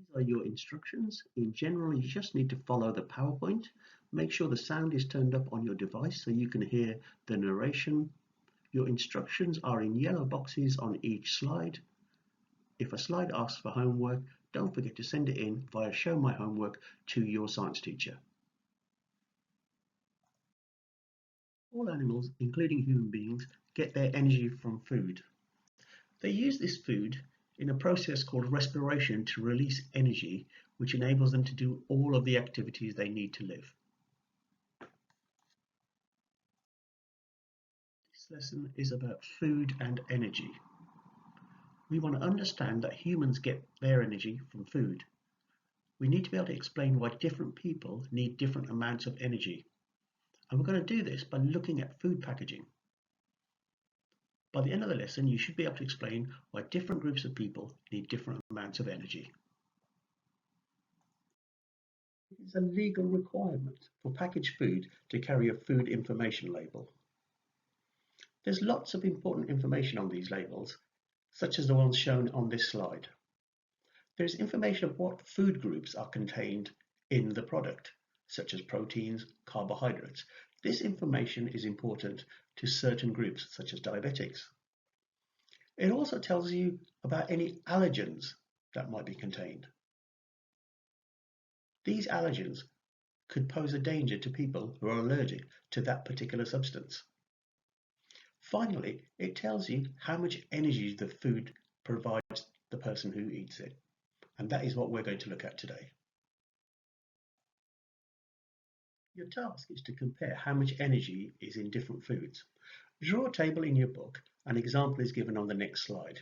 These are your instructions. In general, you just need to follow the PowerPoint. Make sure the sound is turned up on your device so you can hear the narration. Your instructions are in yellow boxes on each slide. If a slide asks for homework, don't forget to send it in via Show My Homework to your science teacher. All animals, including human beings, get their energy from food. They use this food in a process called respiration to release energy, which enables them to do all of the activities they need to live. This lesson is about food and energy. We want to understand that humans get their energy from food. We need to be able to explain why different people need different amounts of energy. And we're going to do this by looking at food packaging. By the end of the lesson, you should be able to explain why different groups of people need different amounts of energy. It is a legal requirement for packaged food to carry a food information label. There's lots of important information on these labels, such as the ones shown on this slide. There's information of what food groups are contained in the product, such as proteins, carbohydrates. This information is important to certain groups, such as diabetics. It also tells you about any allergens that might be contained. These allergens could pose a danger to people who are allergic to that particular substance. Finally, it tells you how much energy the food provides the person who eats it. And that is what we're going to look at today. Your task is to compare how much energy is in different foods. Draw a table in your book. An example is given on the next slide.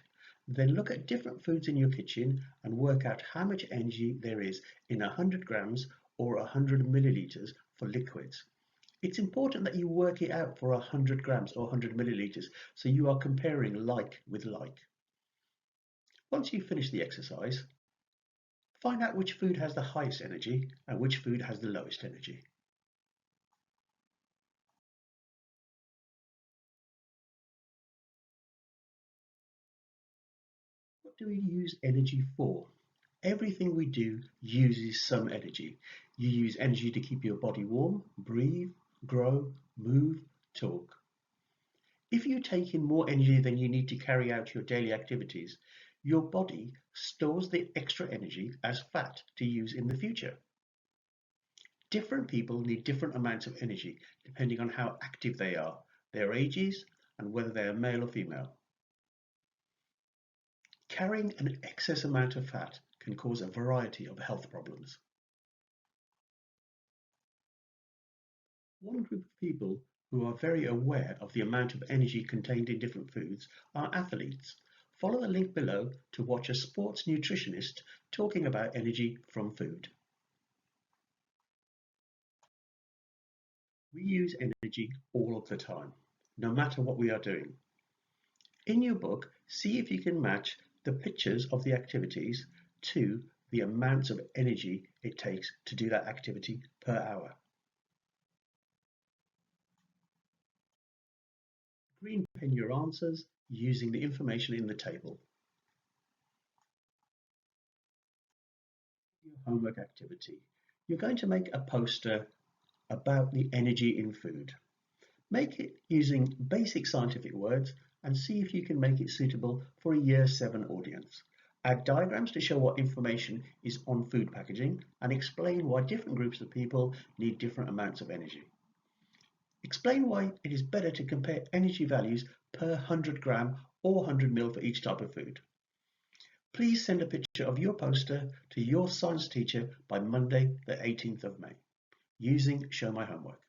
Then look at different foods in your kitchen and work out how much energy there is in 100 grams or 100 milliliters for liquids. It's important that you work it out for 100 grams or 100 milliliters so you are comparing like with like. Once you finish the exercise, find out which food has the highest energy and which food has the lowest energy. What do we use energy for? Everything we do uses some energy. You use energy to keep your body warm, breathe, grow, move, talk. If you take in more energy than you need to carry out your daily activities, your body stores the extra energy as fat to use in the future. Different people need different amounts of energy depending on how active they are, their ages, and whether they are male or female. Carrying an excess amount of fat can cause a variety of health problems. One group of people who are very aware of the amount of energy contained in different foods are athletes. Follow the link below to watch a sports nutritionist talking about energy from food. We use energy all of the time, no matter what we are doing. In your book, see if you can match the pictures of the activities to the amounts of energy it takes to do that activity per hour. Green pen your answers using the information in the table. Your homework activity. You're going to make a poster about the energy in food. Make it using basic scientific words and see if you can make it suitable for a Year 7 audience. Add diagrams to show what information is on food packaging and explain why different groups of people need different amounts of energy. Explain why it is better to compare energy values per 100 gram or 100 ml for each type of food. Please send a picture of your poster to your science teacher by Monday, the 18th of May, using Show My Homework.